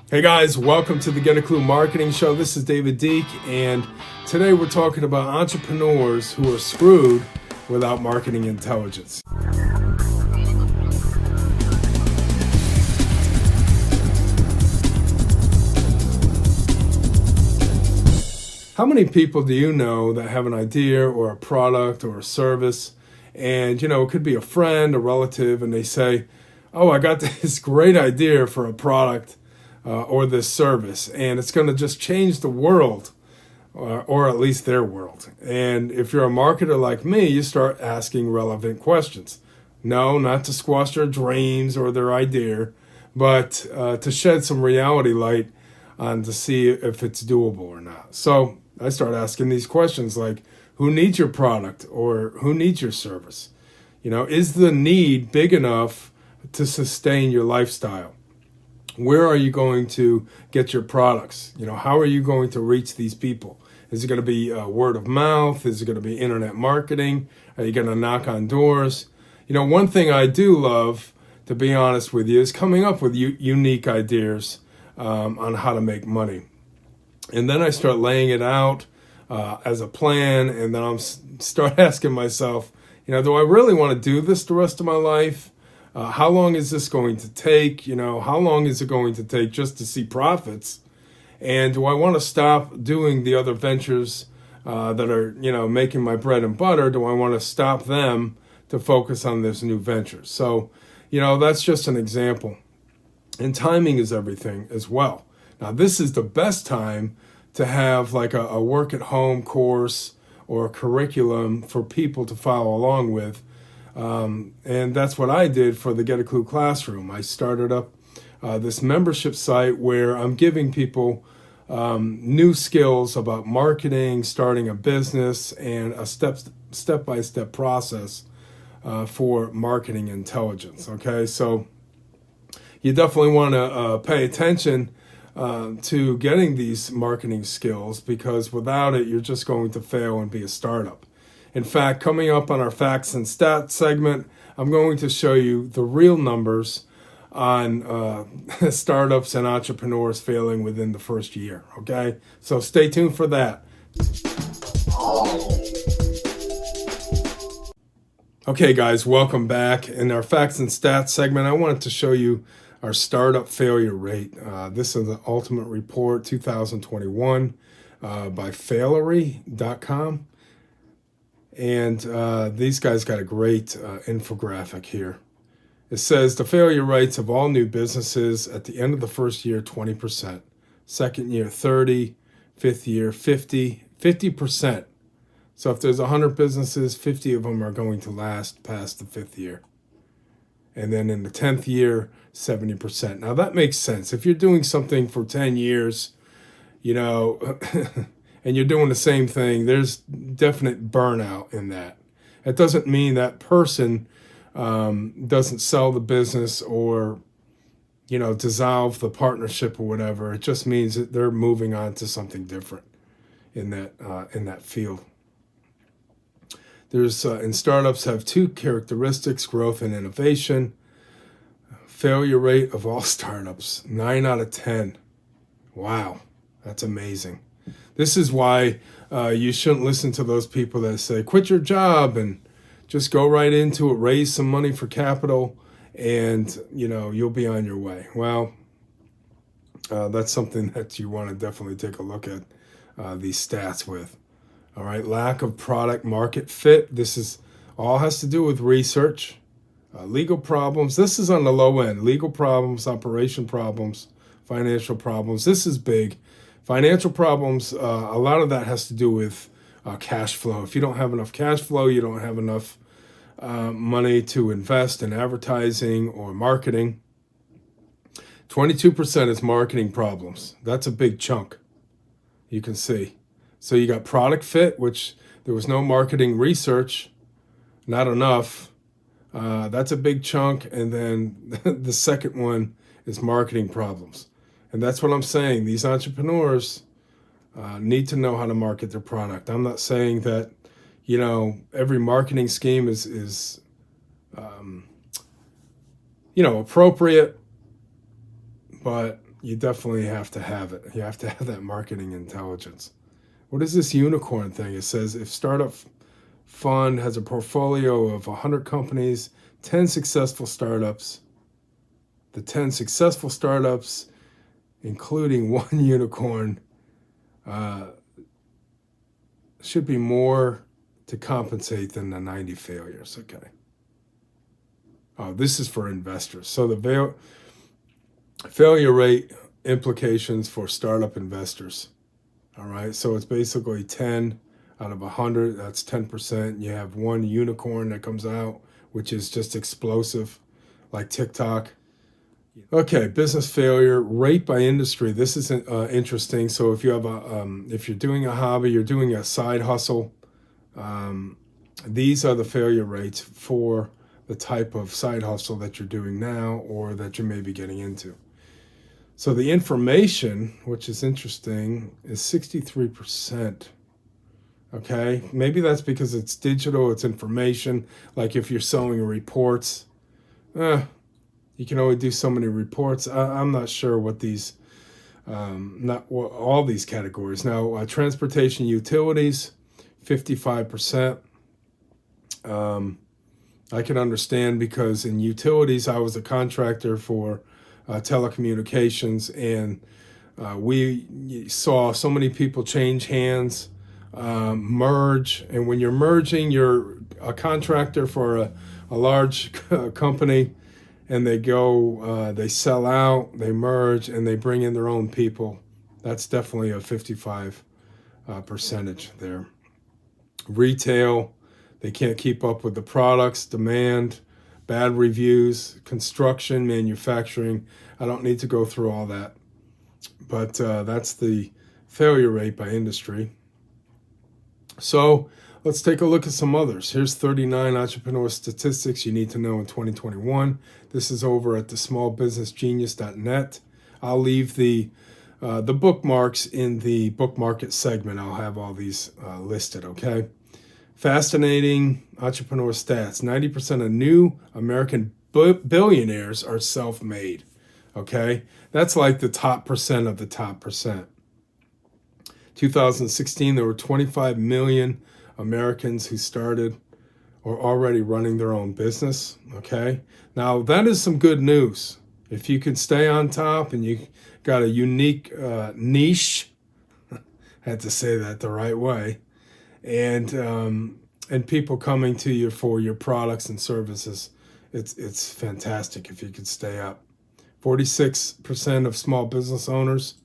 Hey guys, welcome to the Get a Clue Marketing Show. This is David Deek, and today we're talking about entrepreneurs who are screwed without marketing intelligence. How many people do you know that have an idea or a product or a service, and it could be a friend, a relative, and they say, "Oh, I got this great idea for a product or this service, and it's going to just change the world, or at least their world." And if you're a marketer like me, you start asking relevant questions. No, not to squash their dreams or their idea, but to shed some reality light on to see if it's doable or not. So I start asking these questions like, who needs your product or who needs your service? Is the need big enough to sustain your lifestyle? Where are you going to get your products? How are you going to reach these people? Is it going to be word of mouth? Is it going to be internet marketing? Are you going to knock on doors? One thing I do love, to be honest with you, is coming up with unique ideas on how to make money. And then I start laying it out as a plan, and then I'm start asking myself, do I really want to do this the rest of my life? How long is this going to take? How long is it going to take just to see profits? And do I want to stop doing the other ventures that are, making my bread and butter? Do I want to stop them to focus on this new venture? So, that's just an example. And timing is everything as well. Now, this is the best time to have like a work-at-home course or a curriculum for people to follow along with. And that's what I did for the Get a Clue Classroom. I started up this membership site where I'm giving people new skills about marketing, starting a business, and a step-by-step process for marketing intelligence. Okay, so you definitely want to pay attention to getting these marketing skills, because without it, you're just going to fail and be a startup. In fact, coming up on our facts and stats segment, I'm going to show you the real numbers on startups and entrepreneurs failing within the first year, okay? So stay tuned for that. Okay, guys, welcome back. In our facts and stats segment, I wanted to show you our startup failure rate. This is the Ultimate Report 2021 by Failery.com. And these guys got a great infographic here. It says the failure rates of all new businesses at the end of the first year, 20%. Second year, 30%. Fifth year, 50%. So if there's 100 businesses, 50 of them are going to last past the fifth year. And then in the 10th year, 70%. Now that makes sense. If you're doing something for 10 years, and you're doing the same thing, there's definite burnout in that. It doesn't mean that person doesn't sell the business or, dissolve the partnership or whatever. It just means that they're moving on to something different in that field. There's in startups have two characteristics: growth and innovation. Failure rate of all startups, 9 out of 10. Wow, that's amazing. This is why you shouldn't listen to those people that say, quit your job and just go right into it, raise some money for capital, and, you'll be on your way. Well, that's something that you want to definitely take a look at these stats with. All right, lack of product market fit. This is all has to do with research. Legal problems. This is on the low end. Legal problems, operation problems, financial problems. This is big. Financial problems, a lot of that has to do with cash flow. If you don't have enough cash flow, you don't have enough money to invest in advertising or marketing. 22% is marketing problems. That's a big chunk, you can see. So you got product fit, which there was no marketing research, not enough. That's a big chunk. And then the second one is marketing problems. And that's what I'm saying. These entrepreneurs need to know how to market their product. I'm not saying that, every marketing scheme is appropriate, but you definitely have to have it. You have to have that marketing intelligence. What is this unicorn thing? It says if startup fund has a portfolio of 100 companies, 10 successful startups, the 10 successful startups, including one unicorn, should be more to compensate than the 90 failures. Okay. Oh, this is for investors. So the failure rate implications for startup investors. All right. So it's basically 10 out of 100. That's 10%. You have one unicorn that comes out, which is just explosive, like TikTok. Okay, business failure rate by industry. This is interesting. So if you have if you're doing a hobby, you're doing a side hustle, these are the failure rates for the type of side hustle that you're doing now or that you may be getting into. So the information, which is interesting, is 63%. Okay, maybe that's because it's digital, it's information. Like if you're selling reports, you can only do so many reports. I'm not sure what these, all these categories. Now, transportation utilities, 55%. I can understand because in utilities, I was a contractor for telecommunications, and we saw so many people change hands, merge. And when you're merging, you're a contractor for a large company, and they go, they sell out, they merge, and they bring in their own people. That's definitely a 55 percentage there. Retail, they can't keep up with the products, demand, bad reviews, construction, manufacturing. I don't need to go through all that. But that's the failure rate by industry. So let's take a look at some others. Here's 39 entrepreneur statistics you need to know in 2021. This is over at the smallbusinessgenius.net. I'll leave the bookmarks in the book market segment. I'll have all these listed, okay? Fascinating entrepreneur stats. 90% of new American billionaires are self-made, okay? That's like the top percent of the top percent. 2016, there were 25 million Americans who started or already running their own business, okay? Now, that is some good news. If you can stay on top and you got a unique niche, I had to say that the right way, and people coming to you for your products and services, it's fantastic if you could stay up. 46% of small business owners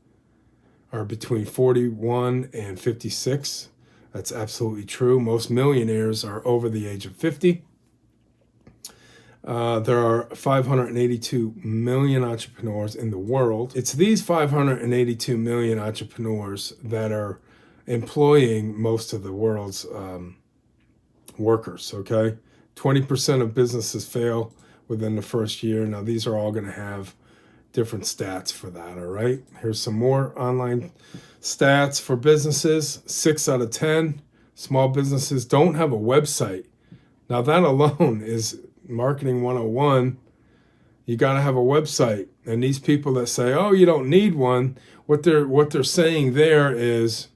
are between 41 and 56. That's absolutely true. Most millionaires are over the age of 50. There are 582 million entrepreneurs in the world. It's these 582 million entrepreneurs that are employing most of the world's workers, okay? 20% of businesses fail within the first year. Now, these are all going to have different stats for that, all right? Here's some more online stats for businesses. 6 out of 10 small businesses don't have a website. Now, that alone is marketing 101. You got to have a website. And these people that say, oh, you don't need one, what they're saying there is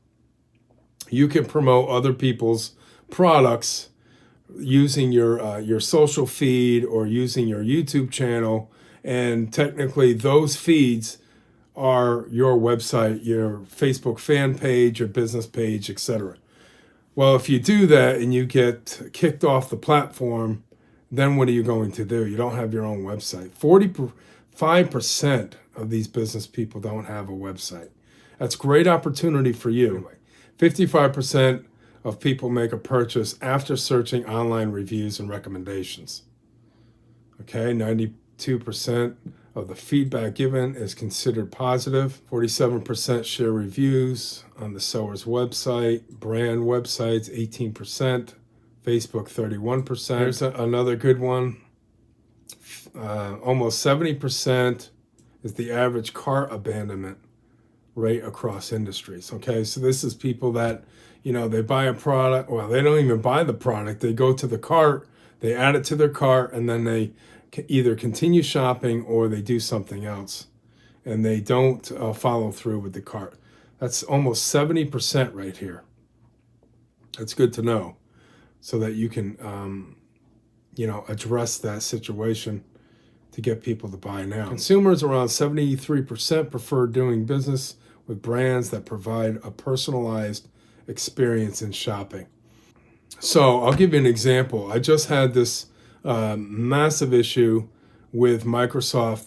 you can promote other people's products using your social feed or using your YouTube channel, and technically those feeds are your website, your Facebook fan page, your business page, etc. Well, if you do that and you get kicked off the platform, then what are you going to do? You don't have your own website. 45% of these business people don't have a website. That's great opportunity for you. 55% of people make a purchase after searching online reviews and recommendations. Okay, 92% of the feedback given is considered positive. 47% share reviews on the seller's website. Brand websites, 18%. Facebook, 31%. Here's another good one. Almost 70% is the average cart abandonment rate across industries. Okay, so this is people that, they buy a product. Well, they don't even buy the product. They go to the cart, they add it to their cart, and then they either continue shopping or they do something else. and they don't follow through with the cart. That's almost 70% right here. That's good to know, so that you can, address that situation to get people to buy now. Consumers around 73% prefer doing business with brands that provide a personalized experience in shopping. So I'll give you an example. I just had this massive issue with Microsoft,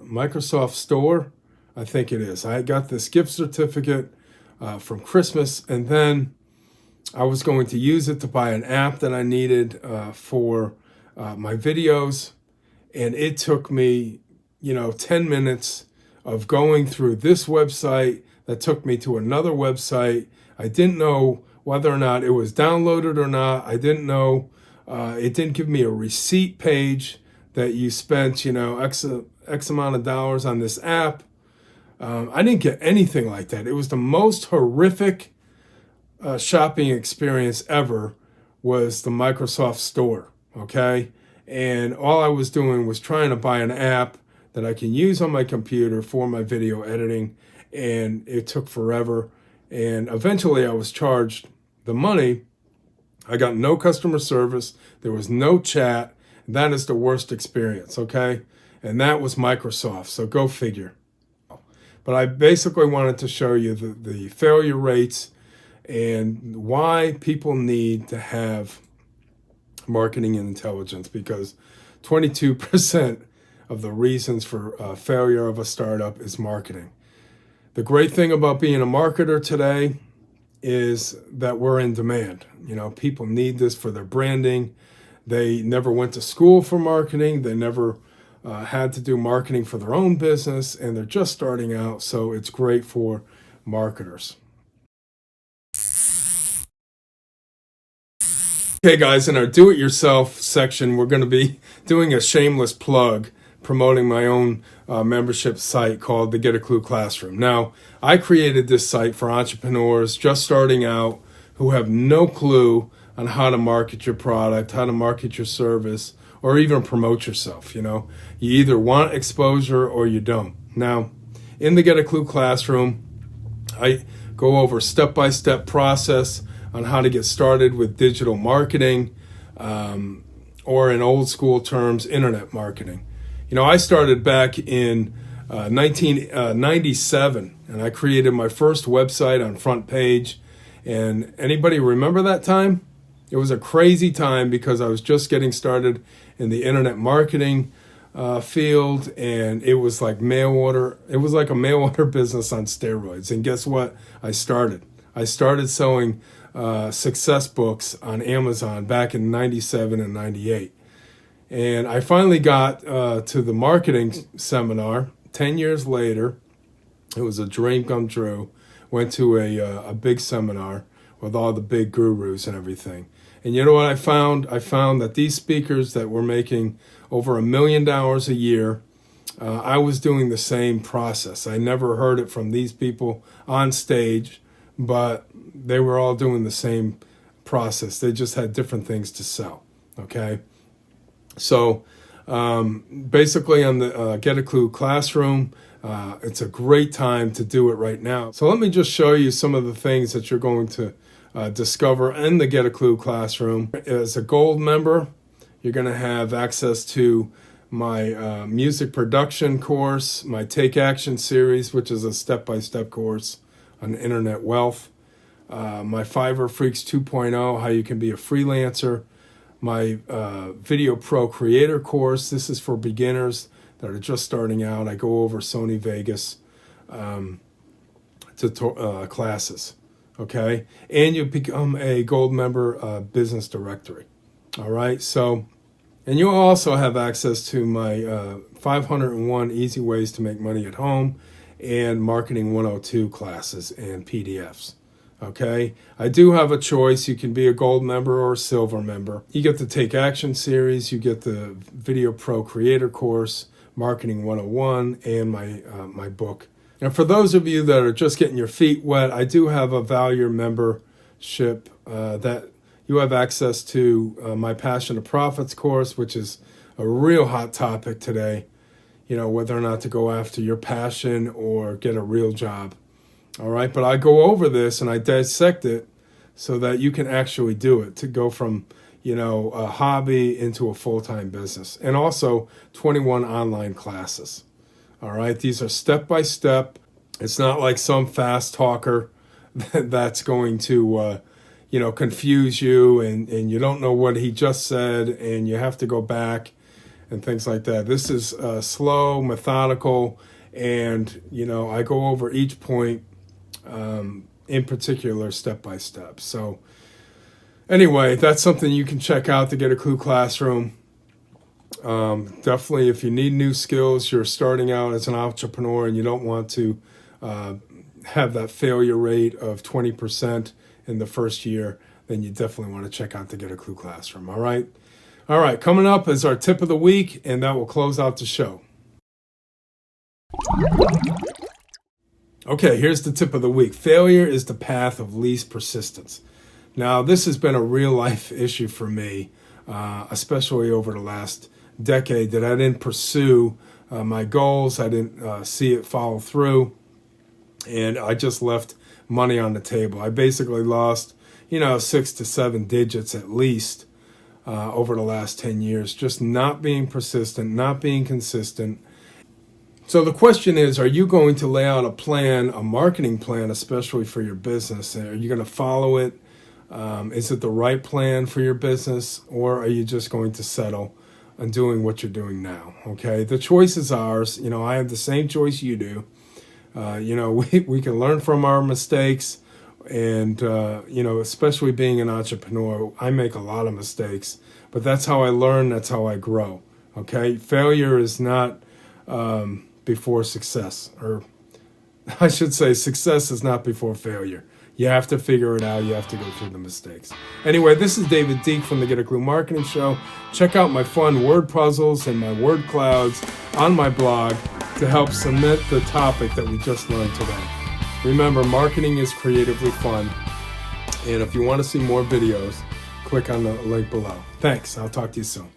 Microsoft Store, I think it is. I got this gift certificate from Christmas, and then I was going to use it to buy an app that I needed for my videos, and it took me, 10 minutes of going through this website that took me to another website. I didn't know whether or not it was downloaded or not. I didn't know. It didn't give me a receipt page that you spent, X amount of dollars on this app. I didn't get anything like that. It was the most horrific shopping experience ever. Was the Microsoft Store, okay? And all I was doing was trying to buy an app that I can use on my computer for my video editing, and it took forever. And eventually I was charged the money. I got no customer service. There was no chat. That is the worst experience, okay? And that was Microsoft, so go figure. But I basically wanted to show you the failure rates and why people need to have marketing intelligence, because 22% of the reasons for failure of a startup is marketing. The great thing about being a marketer today is that we're in demand. People need this for their branding. They never went to school for marketing. They never had to do marketing for their own business, and they're just starting out, so it's great for marketers. Okay, guys, in our do-it-yourself section, we're going to be doing a shameless plug, promoting my own membership site called the Get a Clue Classroom. Now, I created this site for entrepreneurs just starting out who have no clue on how to market your product, how to market your service, or even promote yourself. You either want exposure or you don't. Now, in the Get a Clue Classroom, I go over step-by-step process on how to get started with digital marketing, or in old school terms, internet marketing. I started back in 1997, and I created my first website on Front Page. And anybody remember that time? It was a crazy time because I was just getting started in the internet marketing field, and it was like mail order. It was like a mail order business on steroids. And guess what? I started selling success books on Amazon back in 97 and 98. And I finally got to the marketing seminar 10 years later. It was a dream come true. Went to a big seminar with all the big gurus and everything. And you know what I found? I found that these speakers that were making over $1 million a year, I was doing the same process. I never heard it from these people on stage, but they were all doing the same process. They just had different things to sell, okay? So basically on the Get a Clue Classroom, it's a great time to do it right now. So let me just show you some of the things that you're going to discover in the Get a Clue Classroom. As a gold member, you're going to have access to my music production course, my Take Action series, which is a step-by-step course on internet wealth, my Fiverr Freaks 2.0, how you can be a freelancer, my Video Pro Creator course. This is for beginners that are just starting out. I go over Sony Vegas classes, okay? And you become a gold member business directory, all right? So, and you'll also have access to my 501 Easy Ways to Make Money at Home and Marketing 102 classes and PDFs. Okay, I do have a choice. You can be a gold member or a silver member. You get the Take Action series, you get the Video Pro Creator course, Marketing 101, and my book. And for those of you that are just getting your feet wet, I do have a Value membership that you have access to my Passion to Profits course, which is a real hot topic today. whether or not to go after your passion or get a real job. All right. But I go over this and I dissect it so that you can actually do it, to go from, a hobby into a full-time business. And also 21 online classes. All right. These are step-by-step. It's not like some fast talker that's going to, confuse you and you don't know what he just said and you have to go back and things like that. This is slow, methodical, and, I go over each point in particular step by step. So anyway, that's something you can check out, the Get a Clue Classroom. Definitely, if you need new skills, you're starting out as an entrepreneur and you don't want to have that failure rate of 20% in the first year, then you definitely want to check out the Get a Clue Classroom. All right. Coming up is our tip of the week, and that will close out the show. Okay, here's the tip of the week. Failure is the path of least persistence. Now, this has been a real life issue for me, especially over the last decade, that I didn't pursue my goals. I didn't see it follow through, and I just left money on the table. I basically lost, 6 to 7 digits at least over the last 10 years, just not being persistent, not being consistent. So the question is, are you going to lay out a plan, a marketing plan, especially for your business? Are you going to follow it? Is it the right plan for your business, or are you just going to settle on doing what you're doing now? Okay, the choice is ours. I have the same choice you do. We can learn from our mistakes, and especially being an entrepreneur, I make a lot of mistakes, but that's how I learn. That's how I grow. Okay, failure is not before success, or I should say success is not before failure. You have to figure it out. You have to go through the mistakes. Anyway, this is David Deek from the Get a Clue Marketing Show. Check out my fun word puzzles and my word clouds on my blog to help cement the topic that we just learned today. Remember, marketing is creatively fun. And if you want to see more videos, click on the link below. Thanks. I'll talk to you soon.